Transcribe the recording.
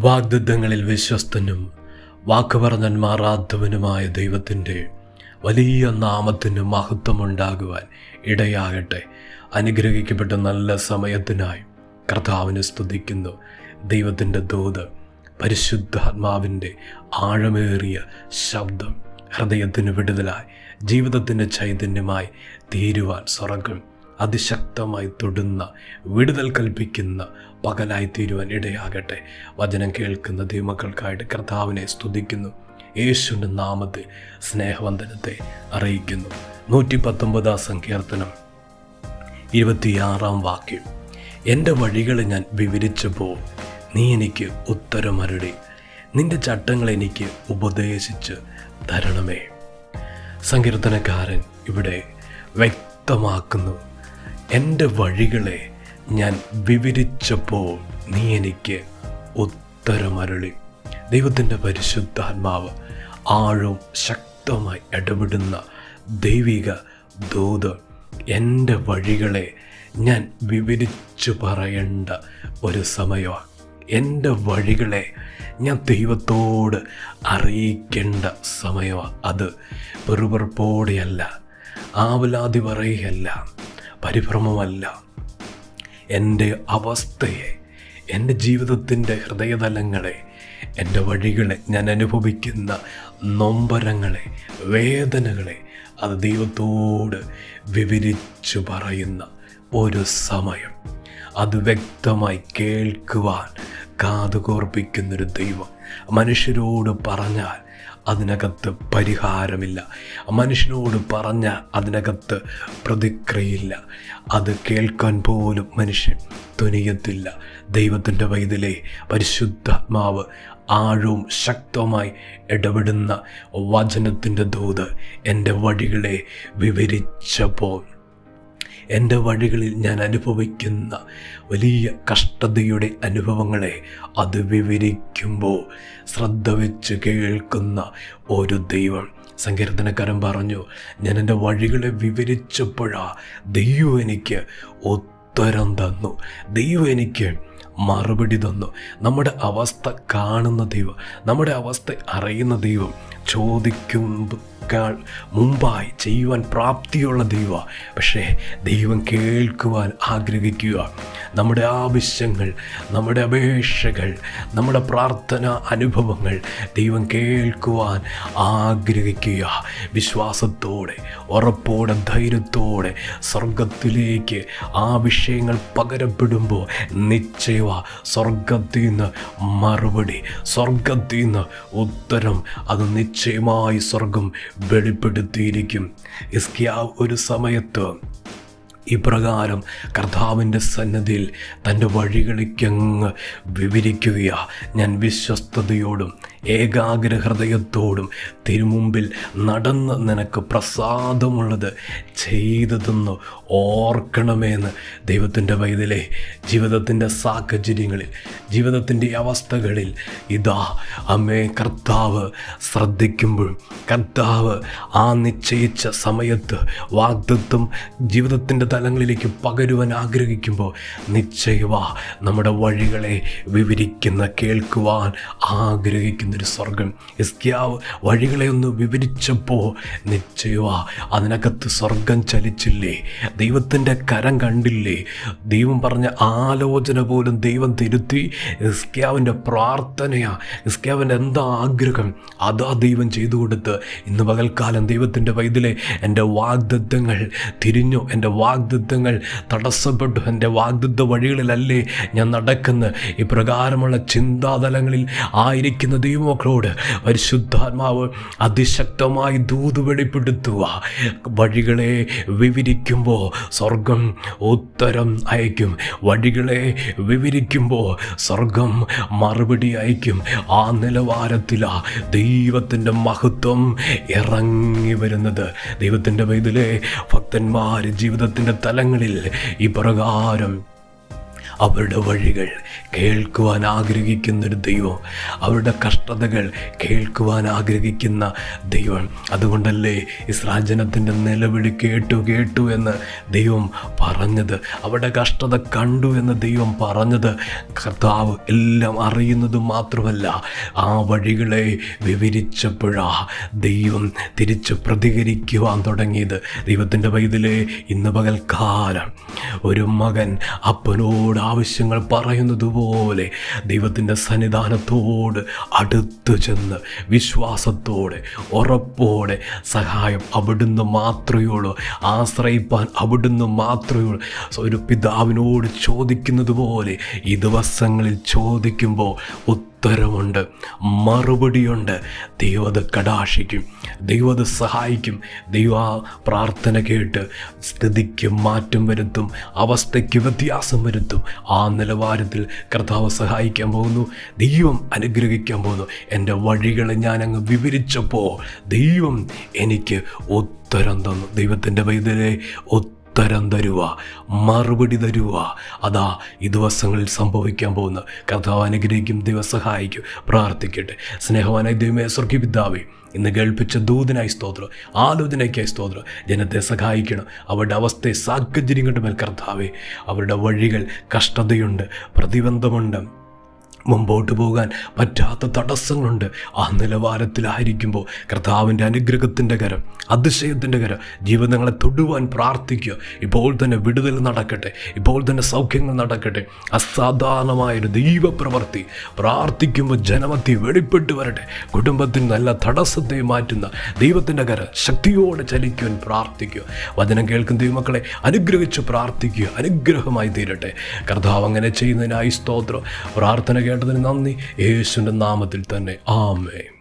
വാഗ്ദത്തങ്ങളിൽ വിശ്വസ്തനും വാക്ക് പറഞ്ഞാൽ മാറാത്തവനുമായ ദൈവത്തിൻ്റെ വലിയ നാമത്തിന് മഹത്വമുണ്ടാകുവാൻ ഇടയാകട്ടെ. അനുഗ്രഹിക്കപ്പെട്ട നല്ല സമയത്തിനായി കർത്താവിനെ സ്തുതിക്കുന്നു. ദൈവത്തിൻ്റെ ദൂത്, പരിശുദ്ധാത്മാവിൻ്റെ ആഴമേറിയ ശബ്ദം ഹൃദയത്തിന് വിടുതലായി, ജീവിതത്തിൻ്റെ ചൈതന്യമായി തീരുവാൻ സ്വർഗ്ഗം അതിശക്തമായി തൊടുന്ന, വിടുതൽ കൽപ്പിക്കുന്ന പകലായി തീരുവാൻ ഇടയാകട്ടെ. വചനം കേൾക്കുന്ന ദൈവമക്കൾക്കായിട്ട് കർത്താവിനെ സ്തുതിക്കുന്നു. യേശുവിൻ്റെ നാമത്തെ സ്നേഹവന്ദനത്തെ അറിയിക്കുന്നു. 119 സങ്കീർത്തനം 26 വാക്യം. എൻ്റെ വഴികളെ ഞാൻ വിവരിച്ചപ്പോൾ നീ എനിക്ക് ഉത്തരമരുളി, നിന്റെ ചട്ടങ്ങൾ എനിക്ക് ഉപദേശിച്ച് തരണമേ. സങ്കീർത്തനക്കാരൻ ഇവിടെ വ്യക്തമാക്കുന്നു, എൻ്റെ വഴികളെ ഞാൻ വിവരിച്ചപ്പോൾ നീ എനിക്ക് ഉത്തരമരുളി. ദൈവത്തിൻ്റെ പരിശുദ്ധാത്മാവ് ആഴവും ശക്തമായി ഇടപെടുന്ന ദൈവിക ദൂത്, എൻ്റെ വഴികളെ ഞാൻ വിവരിച്ചു പറയേണ്ട ഒരു സമയമാണ്. എൻ്റെ വഴികളെ ഞാൻ ദൈവത്തോട് അറിയിക്കേണ്ട സമയമാണ്. അത് പെറുപെറുപ്പോടെയല്ല, ആവലാതി പറയുകയല്ല, പരിഭ്രമമല്ല. എൻ്റെ അവസ്ഥയെ, എൻ്റെ ജീവിതത്തിൻ്റെ ഹൃദയതലങ്ങളെ, എൻ്റെ വഴികളെ, ഞാൻ അനുഭവിക്കുന്ന നൊമ്പരങ്ങളെ, വേദനകളെ അത് ദൈവത്തോട് വിവരിച്ചു പറയുന്ന ഒരു സമയം. അത് വ്യക്തമായി കേൾക്കുവാൻ കാതുകോർപ്പിക്കുന്നൊരു ദൈവം. മനുഷ്യരോട് പറഞ്ഞാൽ അതിനകത്ത് പരിഹാരമില്ല, മനുഷ്യനോട് പറഞ്ഞാൽ അതിനകത്ത് പ്രതിക്രിയയില്ല, അത് കേൾക്കാൻ പോലും മനുഷ്യൻ തുനിയത്തില്ല. ദൈവത്തിൻ്റെ പൈതലേ, പരിശുദ്ധാത്മാവ് ആഴവും ശക്തമായി ഇടപെടുന്ന വചനത്തിൻ്റെ ദൂത് എൻ്റെ വഴികളെ വിവരിച്ചപ്പോൾ, എൻ്റെ വഴികളിൽ ഞാൻ അനുഭവിക്കുന്ന വലിയ കഷ്ടതയുടെ അനുഭവങ്ങളെ അത് വിവരിക്കുമ്പോൾ ശ്രദ്ധ വെച്ച് കേൾക്കുന്ന ഒരു ദൈവം. സങ്കീർത്തനക്കാരൻ പറഞ്ഞു, ഞാൻ എൻ്റെ വഴികളെ വിവരിച്ചപ്പോഴാണ് ദൈവം എനിക്ക് ഉത്തരം തന്നു, ദൈവം എനിക്ക് മറുപടി തന്നു. നമ്മുടെ അവസ്ഥ കാണുന്ന ദൈവം, നമ്മുടെ അവസ്ഥ അറിയുന്ന ദൈവം, ചോദിക്കുമ്പോൾ മുമ്പായി ചെയ്യുവാൻ പ്രാപ്തിയുള്ള ദൈവം. പക്ഷേ ദൈവം കേൾക്കുവാൻ ആഗ്രഹിക്കുക. നമ്മുടെ ആവശ്യങ്ങൾ, നമ്മുടെ അപേക്ഷകൾ, നമ്മുടെ പ്രാർത്ഥന അനുഭവങ്ങൾ ദൈവം കേൾക്കുവാൻ ആഗ്രഹിക്കുക. വിശ്വാസത്തോടെ, ഉറപ്പോടെ, ധൈര്യത്തോടെ സ്വർഗത്തിലേക്ക് ആ വിഷയങ്ങൾ പകരപ്പെടുമ്പോൾ നിശ്ചയ സ്വർഗത്തിൽ നിന്ന് മറുപടി, സ്വർഗത്തിൽ നിന്ന് ഉത്തരം അത് നിശ്ചയമായി സ്വർഗം വെളിപ്പെടുത്തിയിരിക്കും. ഹിസ്കിയാവ് ഒരു സമയത്ത് ഇപ്രകാരം കർത്താവിൻ്റെ സന്നിധിയിൽ തൻ്റെ വഴികളിക്കങ്ങ് വിവരിക്കുകയാ. ഞാൻ വിശ്വസ്തയോടും ഏകാഗ്ര ഹൃദയത്തോടും തിരുമുമ്പിൽ നടന്ന് നിനക്ക് പ്രസാദമുള്ളത് ചെയ്തതെന്ന് ഓർക്കണമെന്ന്. ദൈവത്തിൻ്റെ പൈതലേ, ജീവിതത്തിൻ്റെ സാഹചര്യങ്ങളിൽ, ജീവിതത്തിൻ്റെ അവസ്ഥകളിൽ ഇതാ അമ്മേ കർത്താവ് ശ്രദ്ധിക്കുമ്പോൾ, കർത്താവ് ആ നിശ്ചയിച്ച സമയത്ത് വാഗ്ദത്തം ജീവിതത്തിൻ്റെ തലങ്ങളിലേക്ക് പകരുവാൻ ആഗ്രഹിക്കുമ്പോൾ നിശ്ചയവാ നമ്മുടെ വഴികളെ വിവരിക്കുന്ന, കേൾക്കുവാൻ ആഗ്രഹിക്കുന്നൊരു സ്വർഗം. ഹിസ്കിയാവ് വഴികളെ ഒന്ന് വിവരിച്ചപ്പോൾ നിശ്ചയവാ അതിനകത്ത് സ്വർഗം ചലിച്ചില്ലേ, ദൈവത്തിൻ്റെ കരം കണ്ടില്ലേ, ദൈവം പറഞ്ഞ ആലോചന പോലും ദൈവം തിരുത്തി. ഹിസ്കിയാവിൻ്റെ പ്രാർത്ഥനയാ, ഹിസ്കിയാവിൻ്റെ എന്താ ആഗ്രഹം അതാ ദൈവം ചെയ്തു കൊടുത്ത്. ഇന്ന് പകൽക്കാലം ദൈവത്തിൻ്റെ പൈതലേ, എൻ്റെ വാഗ്ദത്തങ്ങൾ തിരിഞ്ഞു, എൻ്റെ വാഗ്ദത്തങ്ങൾ തടസ്സപ്പെട്ടു, എൻ്റെ വാഗ്ദത്ത വഴികളിലല്ലേ ഞാൻ നടക്കുന്ന. ഇപ്രകാരമുള്ള ചിന്താതലങ്ങളിൽ ആയിരിക്കുന്ന ദൈവമക്കളോട് പരിശുദ്ധാത്മാവ് അതിശക്തമായി ദൂത് വെളിപ്പെടുത്തുക. വഴികളെ വിവരിക്കുമ്പോൾ സ്വർഗം ഉത്തരം അയക്കും, വഴികളെ വിവരിക്കുമ്പോൾ സ്വർഗം മറുപടി അയക്കും. ആ നിലവാരത്തിലാണ് ദൈവത്തിൻ്റെ മഹത്വം ഇറങ്ങി വരുന്നത്. ദൈവത്തിൻ്റെ പൈതലേ, ഭക്തന്മാർ ജീവിതത്തിൻ്റെ തലങ്ങളിൽ ഇപ്രകാരം അവരുടെ വഴികൾ കേൾക്കുവാൻ ആഗ്രഹിക്കുന്നൊരു ദൈവം, അവരുടെ കഷ്ടതകൾ കേൾക്കുവാൻ ആഗ്രഹിക്കുന്ന ദൈവം. അതുകൊണ്ടല്ലേ ഇസ്രായേൽ ജനത്തിൻ്റെ നിലവിളി കേട്ടു എന്ന് ദൈവം പറഞ്ഞത്, അവരുടെ കഷ്ടത കണ്ടു എന്ന് ദൈവം പറഞ്ഞത്. കർത്താവ് എല്ലാം അറിയുന്നത് മാത്രമല്ല, ആ വഴികളെ വിവരിച്ചപ്പോഴാ ദൈവം തിരിച്ച് പ്രതികരിക്കുവാൻ തുടങ്ങിയത്. ദൈവത്തിൻ്റെ പൈതലേ, ഇന്ന് പകൽക്കാലം ഒരു മകൻ അപ്പനോട് ആവശ്യങ്ങൾ പറയുന്നത് പോലെ ദൈവത്തിൻ്റെ സന്നിധാനത്തോട് അടുത്തു ചെന്ന് വിശ്വാസത്തോടെ ഉറപ്പോടെ സഹായം അവിടുന്ന് മാത്രമേ ഉള്ളൂ, ആശ്രയിപ്പാൻ അവിടുന്ന് മാത്രമേ ഉള്ളൂ. ഒരു പിതാവിനോട് ചോദിക്കുന്നത് പോലെ ഈ ദിവസങ്ങളിൽ ചോദിക്കുമ്പോൾ ഉത്തരമുണ്ട്, മറുപടിയുണ്ട്. ദൈവത് കടാക്ഷിക്കും, ദൈവത് സഹായിക്കും. ദൈവ പ്രാർത്ഥന കേട്ട് സ്ഥിതിക്ക് മാറ്റം വരുത്തും, അവസ്ഥയ്ക്ക് വ്യത്യാസം വരുത്തും. ആ നിലവാരത്തിൽ കർത്താവ് സഹായിക്കാൻ പോകുന്നു, ദൈവം അനുഗ്രഹിക്കാൻ പോകുന്നു. എൻ്റെ വഴികളെ ഞാനങ്ങ് വിവരിച്ചപ്പോൾ ദൈവം എനിക്ക് ഉത്തരം തന്നു. ദൈവത്തിൻ്റെ പൈതലേ, ഉത്തരം തരുക, മറുപടി തരുക. അതാ ഈ ദിവസങ്ങളിൽ സംഭവിക്കാൻ പോകുന്ന. കർത്താവ് അനുഗ്രഹിക്കും, ദൈവം സഹായിക്കും. പ്രാർത്ഥിക്കട്ടെ. സ്നേഹവാനായ ദൈവമേ, സ്വർഗ്ഗീയ പിതാവേ, ഇന്ന് കേൾപ്പിച്ച ദൂതനായി സ്തോത്രം, ആലോചനയ്ക്കായി സ്തോത്രം. ജനത്തെ സഹായിക്കണം, അവരുടെ അവസ്ഥയെ സാഹചര്യങ്ങളുടെ മേൽ കർത്താവേ. അവരുടെ വഴികൾ കഷ്ടതയുണ്ട്, പ്രതിബന്ധമുണ്ട്, മുമ്പോട്ട് പോകാൻ പറ്റാത്ത തടസ്സങ്ങളുണ്ട്. ആ നിലവാരത്തിലായിരിക്കുമ്പോൾ കർത്താവിൻ്റെ അനുഗ്രഹത്തിൻ്റെ കരം, അതിശയത്തിൻ്റെ കരം ജീവിതങ്ങളെ തൊടുവാൻ പ്രാർത്ഥിക്കുക. ഇപ്പോൾ തന്നെ വിടുതൽ നടക്കട്ടെ, ഇപ്പോൾ തന്നെ സൗഖ്യങ്ങൾ നടക്കട്ടെ. അസാധാരണമായൊരു ദൈവപ്രവൃത്തി പ്രാർത്ഥിക്കുമ്പോൾ ജനമധ്യ വെളിപ്പെട്ട് വരട്ടെ. കുടുംബത്തിന് നല്ല തടസ്സത്തെ മാറ്റുന്ന ദൈവത്തിൻ്റെ കരം ശക്തിയോടെ ചലിക്കുവാൻ പ്രാർത്ഥിക്കുക. വചനം കേൾക്കുന്ന ദൈവമക്കളെ അനുഗ്രഹിച്ച് പ്രാർത്ഥിക്കുക, അനുഗ്രഹമായി തീരട്ടെ. കർത്താവ് അങ്ങനെ ചെയ്യുന്നതിനായി സ്തോത്രം. പ്രാർത്ഥന കേട്ടതിന് നന്ദി. യേശുവിൻ്റെ നാമത്തിൽ തന്നെ ആമേൻ.